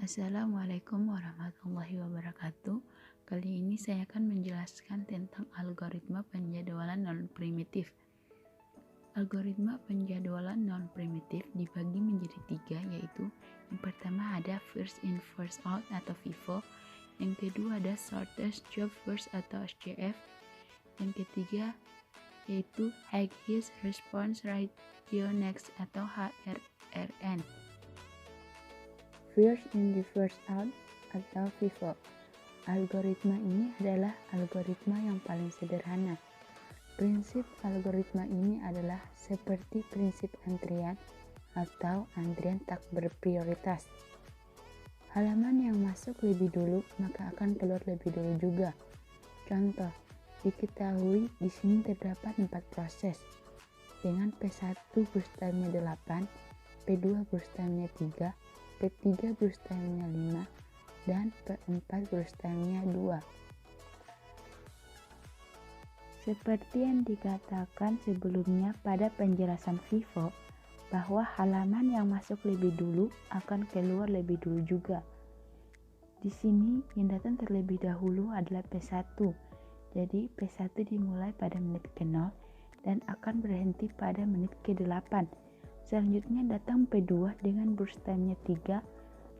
Assalamualaikum warahmatullahi wabarakatuh. Kali ini saya akan menjelaskan tentang algoritma penjadwalan non-primitif. Algoritma penjadwalan non-primitif dibagi menjadi 3, yaitu yang pertama ada first in first out atau FIFO, yang kedua ada shortest job first atau SJF, yang ketiga yaitu highest response ratio next atau HRRN. First in the first out atau FIFO. Algoritma ini adalah algoritma yang paling sederhana. Prinsip algoritma ini adalah seperti prinsip antrian atau antrian tak berprioritas. Halaman yang masuk lebih dulu maka akan keluar lebih dulu juga. Contoh, diketahui di sini terdapat 4 proses dengan P1 burst time-nya 8, P2 burst time-nya 3, P3 burst time-nya 5, dan P4 burst time-nya 2. Seperti yang dikatakan sebelumnya pada penjelasan FIFO, bahwa halaman yang masuk lebih dulu akan keluar lebih dulu juga. Di sini yang datang terlebih dahulu adalah P1. Jadi P1 dimulai pada menit ke-0 dan akan berhenti pada menit ke-8. Selanjutnya datang P2 dengan burst time-nya 3,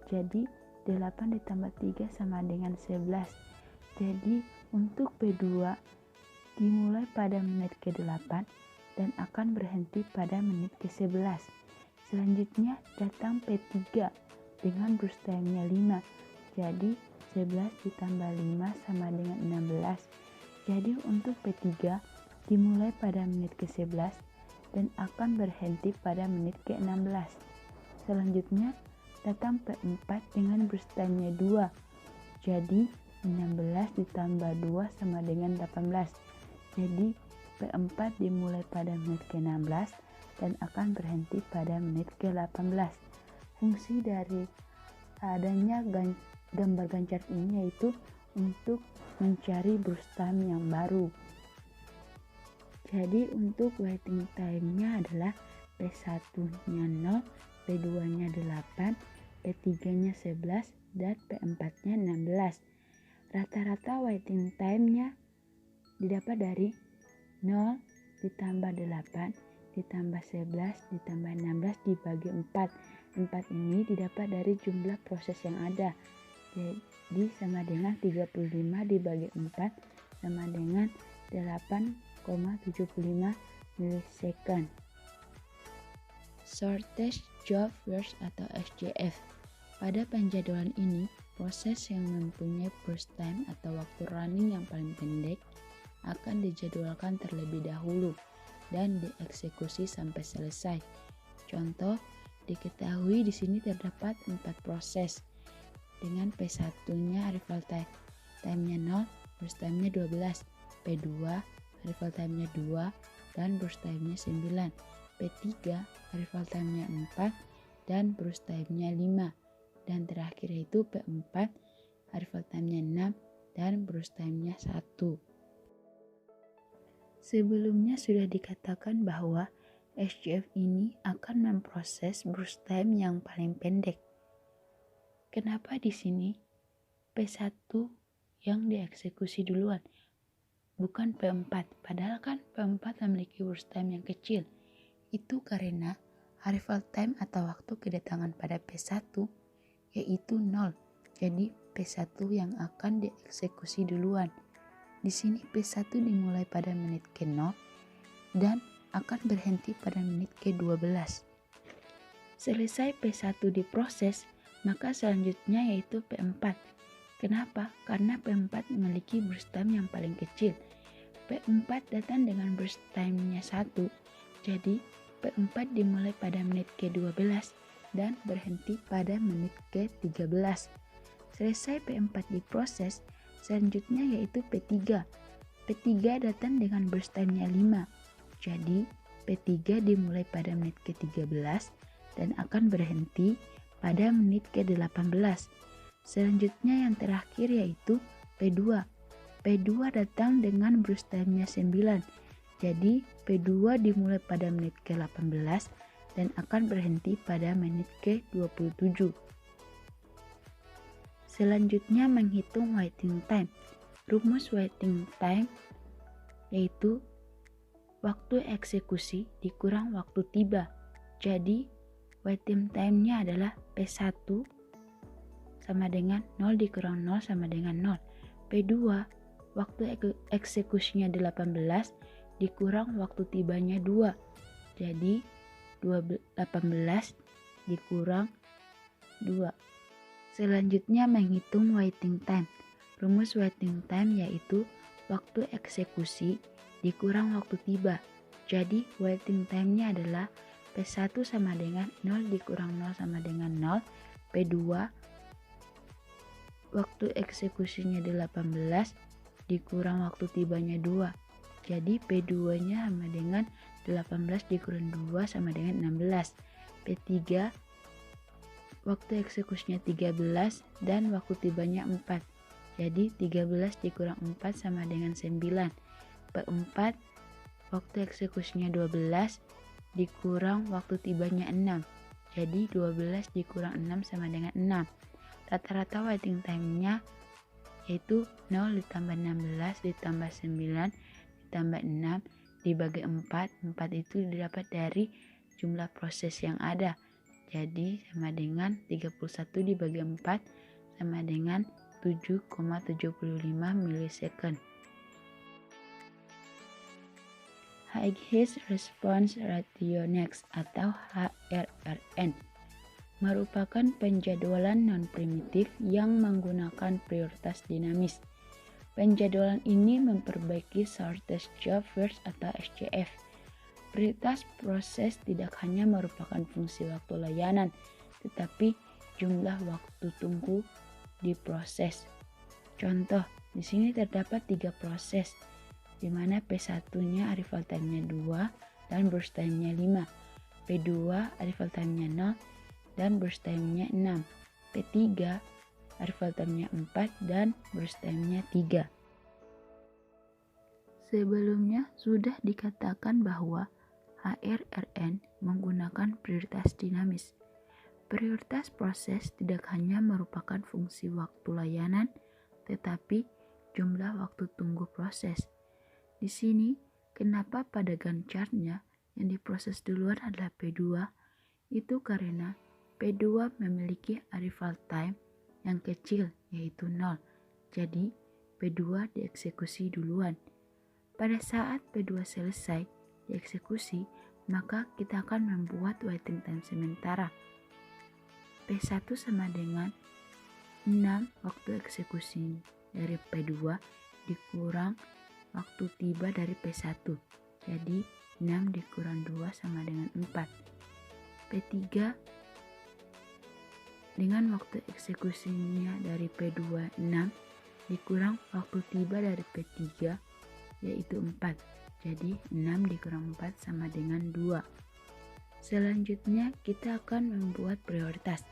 jadi 8 ditambah 3 sama dengan 11. Jadi untuk P2 dimulai pada menit ke-8 dan akan berhenti pada menit ke-11. Selanjutnya datang P3 dengan burst time-nya 5, jadi 11 ditambah 5 sama dengan 16. Jadi untuk P3 dimulai pada menit ke-11 dan akan berhenti pada menit ke-16. Selanjutnya datang P4 dengan burst time-nya 2. Jadi 16 ditambah 2 sama dengan 18. Jadi P4 dimulai pada menit ke-16 dan akan berhenti pada menit ke-18. Fungsi dari adanya gambar gancar ini yaitu untuk mencari burst time yang baru. Jadi untuk waiting time-nya adalah P1-nya 0, P2-nya 8, P3-nya 11, dan P4-nya 16. Rata-rata waiting time-nya didapat dari 0 ditambah 8 ditambah 11 ditambah 16 dibagi 4. 4 ini didapat dari jumlah proses yang ada. Jadi sama dengan 35 dibagi 4 sama dengan 8,75 milisecond. Shortest job first atau SJF. Pada penjadwalan ini, proses yang mempunyai burst time atau waktu running yang paling pendek akan dijadwalkan terlebih dahulu dan dieksekusi sampai selesai. Contoh, diketahui di sini terdapat 4 proses dengan P1-nya arrival time-nya 0, burst time-nya 12, P2 arrival time-nya 2 dan burst time-nya 9, P3 arrival time-nya 4 dan burst time-nya 5, dan terakhir yaitu P4 arrival time-nya 6 dan burst time-nya 1. Sebelumnya sudah dikatakan bahwa SJF ini akan memproses burst time yang paling pendek. Kenapa di sini P1 yang dieksekusi duluan, bukan P4, padahal kan P4 memiliki burst time yang kecil? Itu karena arrival time atau waktu kedatangan pada P1 yaitu 0. Jadi P1 yang akan dieksekusi duluan. Di sini P1 dimulai pada menit ke-0 dan akan berhenti pada menit ke-12. Selesai P1 diproses, maka selanjutnya yaitu P4. Kenapa? Karena P4 memiliki burst time yang paling kecil. P4 datang dengan burst time-nya 1. Jadi P4 dimulai pada menit ke-12 dan berhenti pada menit ke-13. Selesai P4 diproses, selanjutnya yaitu P3. P3 datang dengan burst time-nya 5. Jadi P3 dimulai pada menit ke-13 dan akan berhenti pada menit ke-18. Selanjutnya yang terakhir yaitu P2. P2 datang dengan burst time-nya 9. Jadi P2 dimulai pada menit ke-18 dan akan berhenti pada menit ke-27. Selanjutnya menghitung waiting time. Rumus waiting time yaitu waktu eksekusi dikurang waktu tiba. Jadi waiting time-nya adalah P1 sama dengan 0 dikurang 0 sama dengan 0. P2 waktu eksekusinya 18 dikurang waktu tibanya 2. Jadi 18 dikurang 2. Selanjutnya menghitung waiting time. Rumus waiting time yaitu waktu eksekusi dikurang waktu tiba. Jadi waiting time-nya adalah P1 sama dengan 0 dikurang 0 sama dengan 0. P2 waktu eksekusinya 18 dikurang waktu tibanya 2. Jadi P2-nya sama dengan 18 dikurang 2 sama dengan 16. P3 waktu eksekusinya 13 dan waktu tibanya 4. Jadi 13 dikurang 4 sama dengan 9. P4 waktu eksekusinya 12 dikurang waktu tibanya 6. Jadi 12 dikurang 6 sama dengan 6. Rata-rata waiting time-nya yaitu 0 ditambah 16 ditambah 9 ditambah 6 dibagi 4. 4 itu didapat dari jumlah proses yang ada. Jadi sama dengan 31 dibagi 4 sama dengan 7,75 milisecond. Highest Response Ratios atau HRRN merupakan penjadwalan non-primitif yang menggunakan prioritas dinamis. Penjadwalan ini memperbaiki shortest job first atau SJF. Prioritas proses tidak hanya merupakan fungsi waktu layanan, tetapi jumlah waktu tunggu di proses. Contoh, di sini terdapat 3 proses, di mana P1-nya arrival time-nya 2 dan burst time-nya 5. P2 arrival time-nya 0 dan burst time-nya 6. P3 arrival time-nya 4 dan burst time-nya 3. Sebelumnya sudah dikatakan bahwa HRRN menggunakan prioritas dinamis. Prioritas proses tidak hanya merupakan fungsi waktu layanan, tetapi jumlah waktu tunggu proses. Di sini, kenapa pada Gantt chart-nya yang diproses duluan adalah P2? Itu karena P2 memiliki arrival time yang kecil, yaitu 0. Jadi, P2 dieksekusi duluan. Pada saat P2 selesai dieksekusi, maka kita akan membuat waiting time sementara. P1 sama dengan 6 waktu eksekusi dari P2 dikurang waktu tiba dari P1. Jadi 6 dikurang 2 sama dengan 4. P3 dengan waktu eksekusinya dari P2 6 dikurang waktu tiba dari P3 yaitu 4. Jadi 6 dikurang 4 sama dengan 2. Selanjutnya kita akan membuat prioritas.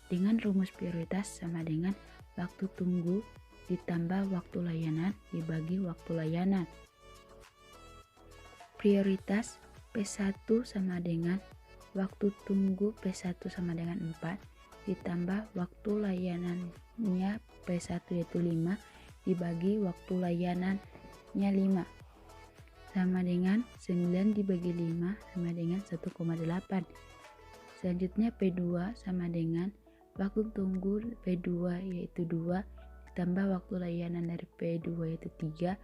Dengan rumus prioritas sama dengan waktu tunggu ditambah waktu layanan dibagi waktu layanan. Prioritas P1 sama dengan waktu tunggu P1 sama dengan 4 ditambah waktu layanannya P1 yaitu 5 dibagi waktu layanannya 5 sama dengan 9 dibagi 5 sama dengan 1,8. Selanjutnya P2 sama dengan waktu tunggu P2 yaitu 2 ditambah waktu layanan dari P2 yaitu 3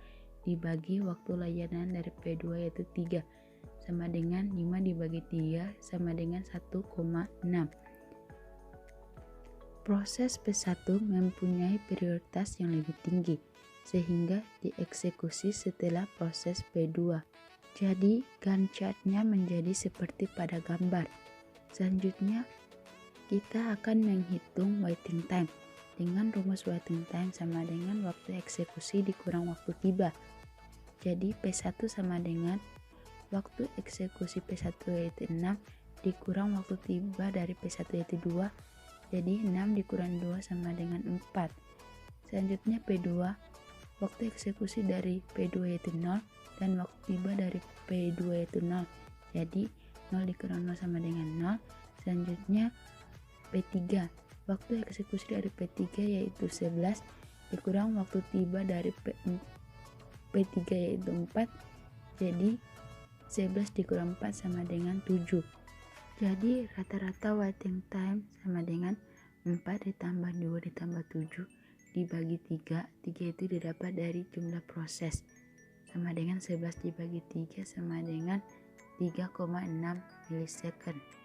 dibagi waktu layanan dari P2 yaitu 3 sama dengan 5 dibagi 3 sama dengan 1,6. Proses P1 mempunyai prioritas yang lebih tinggi sehingga dieksekusi setelah proses P2. Jadi Gantt chart-nya menjadi seperti pada gambar. Selanjutnya kita akan menghitung waiting time. Dengan rumus waiting time sama dengan waktu eksekusi dikurang waktu tiba. Jadi P1 sama dengan waktu eksekusi P1 yaitu 6 dikurang waktu tiba dari P1 yaitu 2. Jadi 6 dikurang 2 sama dengan 4. Selanjutnya P2, waktu eksekusi dari P2 yaitu 0 dan waktu tiba dari P2 yaitu 0. Jadi 0 dikurang 0 sama dengan 0. Selanjutnya P3, Waktu eksekusi dari P3 yaitu 11 dikurang waktu tiba dari P3 yaitu 4, jadi 11 dikurang 4 sama dengan 7. Jadi rata-rata waiting time sama dengan 4 ditambah 2 ditambah 7 dibagi 3. 3 itu didapat dari jumlah proses, sama dengan 11 dibagi 3 sama dengan 3,6 milisecond.